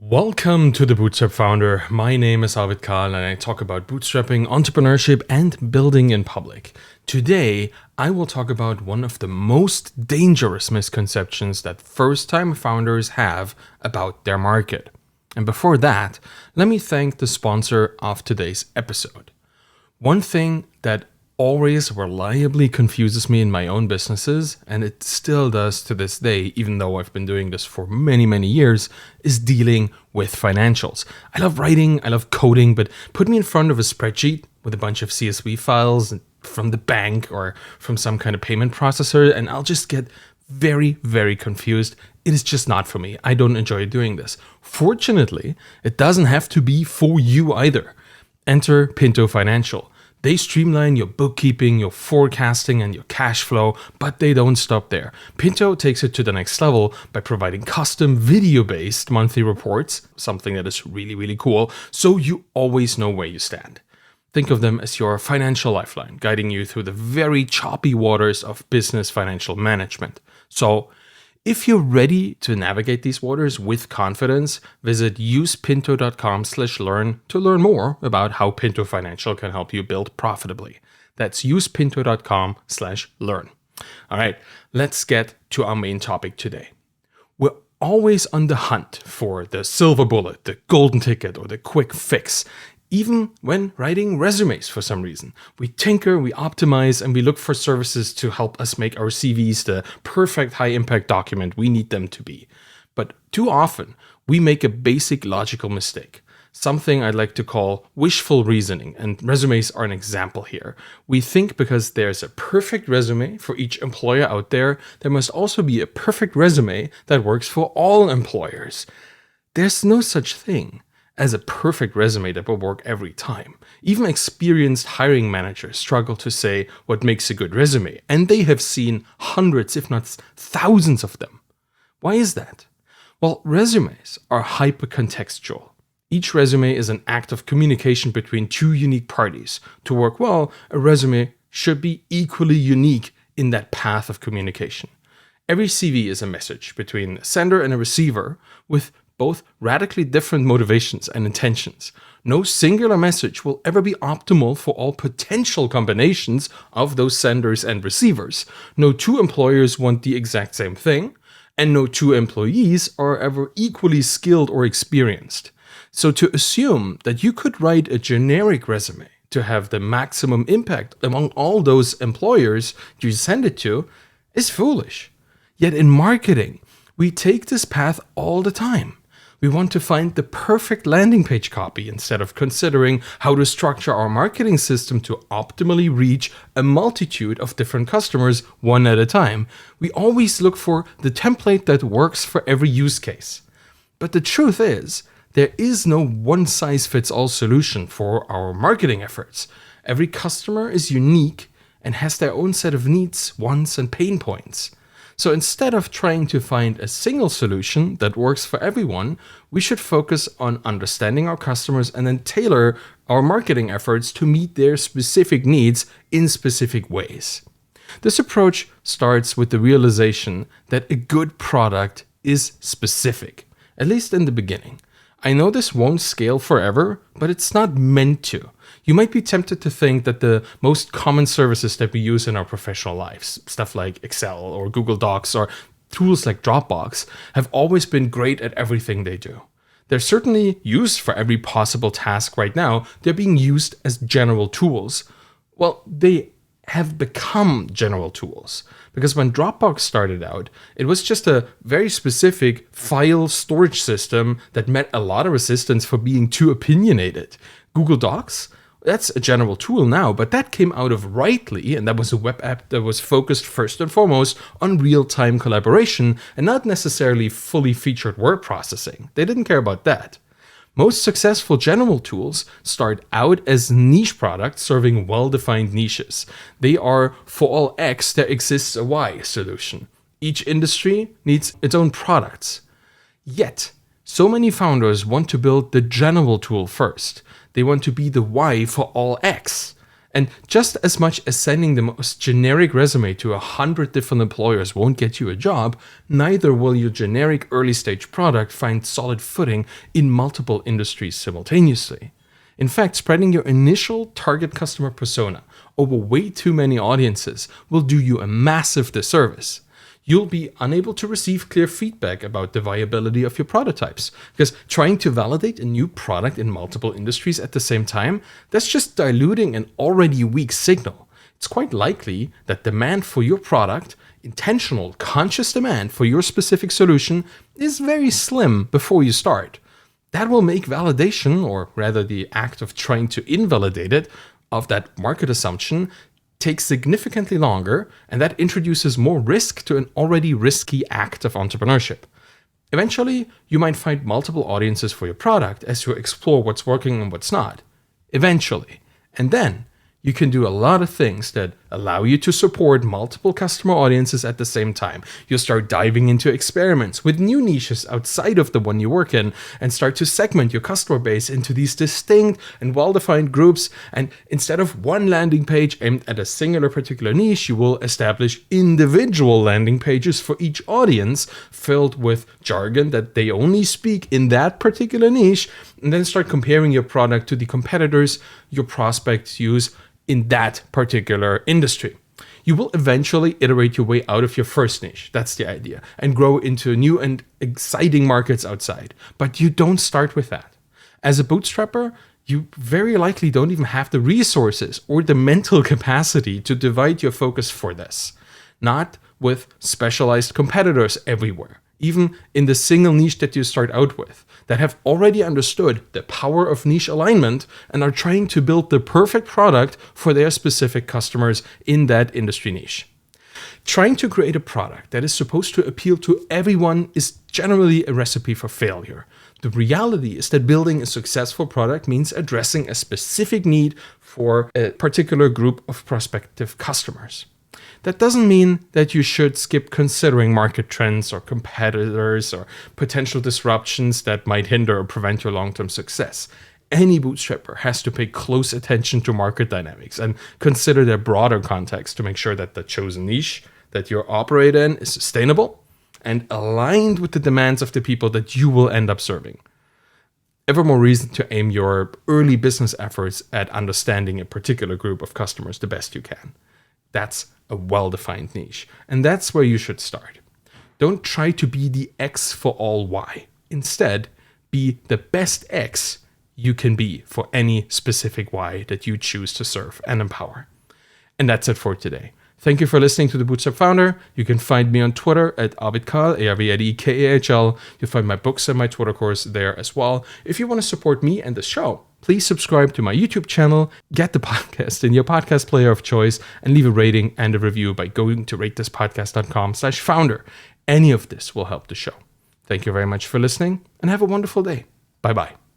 Welcome to the Bootstrap Founder. My name is Arvid Kahl and I talk about bootstrapping, entrepreneurship, and building in public. Today, I will talk about one of the most dangerous misconceptions that first-time founders have about their market. And before that, let me thank the sponsor of today's episode. One thing that always reliably confuses me in my own businesses, and it still does to this day, even though I've been doing this for many years, is dealing with financials. I love writing, I love coding, but put me in front of a spreadsheet with a bunch of CSV files from the bank or from some kind of payment processor, and I'll just get very confused. It is just not for me. I don't enjoy doing this. Fortunately, it doesn't have to be for you either. Enter Pinto Financial. They streamline your bookkeeping, your forecasting, and your cash flow, but they don't stop there. Pinto takes it to the next level by providing custom video-based monthly reports, something that is really cool, so you always know where you stand. Think of them as your financial lifeline, guiding you through the very choppy waters of business financial management. So, if you're ready to navigate these waters with confidence, visit usepinto.com/learn to learn more about how Pinto Financial can help you build profitably. That's usepinto.com/learn. All right, let's get to our main topic today. We're always on the hunt for the silver bullet, the golden ticket, or the quick fix. Even when writing resumes for some reason. We tinker, we optimize, and we look for services to help us make our CVs the perfect high-impact document we need them to be. But too often, we make a basic logical mistake. Something I'd like to call wishful reasoning, and resumes are an example here. We think because there's a perfect resume for each employer out there must also be a perfect resume that works for all employers. There's no such thing as a perfect resume that will work every time. Even experienced hiring managers struggle to say what makes a good resume, and they have seen hundreds, if not thousands of them. Why is that? Well, resumes are hyper-contextual. Each resume is an act of communication between two unique parties. To work well, a resume should be equally unique in that path of communication. Every CV is a message between a sender and a receiver with both radically different motivations and intentions. No singular message will ever be optimal for all potential combinations of those senders and receivers. No two employers want the exact same thing, and no two employees are ever equally skilled or experienced. So to assume that you could write a generic resume to have the maximum impact among all those employers you send it to is foolish. Yet in marketing, we take this path all the time. We want to find the perfect landing page copy instead of considering how to structure our marketing system to optimally reach a multitude of different customers one at a time. We always look for the template that works for every use case. But the truth is, there is no one-size-fits-all solution for our marketing efforts. Every customer is unique and has their own set of needs, wants, and pain points. So instead of trying to find a single solution that works for everyone, we should focus on understanding our customers and then tailor our marketing efforts to meet their specific needs in specific ways. This approach starts with the realization that a good product is specific, at least in the beginning. I know this won't scale forever, but it's not meant to. You might be tempted to think that the most common services that we use in our professional lives, stuff like Excel or Google Docs or tools like Dropbox, have always been great at everything they do. They're certainly used for every possible task right now. They're being used as general tools. Well, they have become general tools. Because when Dropbox started out, it was just a very specific file storage system that met a lot of resistance for being too opinionated. Google Docs, that's a general tool now, but that came out of Writely, and that was a web app that was focused first and foremost on real-time collaboration and not necessarily fully featured word processing. They didn't care about that. Most successful general tools start out as niche products serving well-defined niches. They are, for all X, there exists a Y solution. Each industry needs its own products. Yet, so many founders want to build the general tool first. They want to be the Y for all X. And just as much as sending the most generic resume to 100 different employers won't get you a job, neither will your generic early stage product find solid footing in multiple industries simultaneously. In fact, spreading your initial target customer persona over way too many audiences will do you a massive disservice. You'll be unable to receive clear feedback about the viability of your prototypes, because trying to validate a new product in multiple industries at the same time, that's just diluting an already weak signal. It's quite likely that demand for your product, intentional, conscious demand for your specific solution, is very slim before you start. That will make validation, or rather the act of trying to invalidate it, of that market assumption takes significantly longer, and that introduces more risk to an already risky act of entrepreneurship. Eventually, you might find multiple audiences for your product as you explore what's working and what's not. Eventually. And then you can do a lot of things that allow you to support multiple customer audiences at the same time. You'll start diving into experiments with new niches outside of the one you work in and start to segment your customer base into these distinct and well-defined groups. And instead of one landing page aimed at a singular particular niche, you will establish individual landing pages for each audience filled with jargon that they only speak in that particular niche, and then start comparing your product to the competitors your prospects use in that particular industry. You will eventually iterate your way out of your first niche, that's the idea, and grow into new and exciting markets outside. But you don't start with that. As a bootstrapper, you very likely don't even have the resources or the mental capacity to divide your focus for this. Not with specialized competitors everywhere, even in the single niche that you start out with, that have already understood the power of niche alignment and are trying to build the perfect product for their specific customers in that industry niche. Trying to create a product that is supposed to appeal to everyone is generally a recipe for failure. The reality is that building a successful product means addressing a specific need for a particular group of prospective customers. That doesn't mean that you should skip considering market trends or competitors or potential disruptions that might hinder or prevent your long-term success. Any bootstrapper has to pay close attention to market dynamics and consider their broader context to make sure that the chosen niche that you operate in is sustainable and aligned with the demands of the people that you will end up serving. Ever more reason to aim your early business efforts at understanding a particular group of customers the best you can. That's a well-defined niche, and that's where you should start. Don't try to be the X for all Y. Instead, be the best X you can be for any specific Y that you choose to serve and empower. And that's it for today. Thank you for listening to The Bootstrap Founder. You can find me on Twitter at AvidKahl, ARVIDKAHL. You'll find my books and my Twitter course there as well. If you want to support me and the show, please subscribe to my YouTube channel, get the podcast in your podcast player of choice, and leave a rating and a review by going to ratethispodcast.com/founder. Any of this will help the show. Thank you very much for listening, and have a wonderful day. Bye-bye.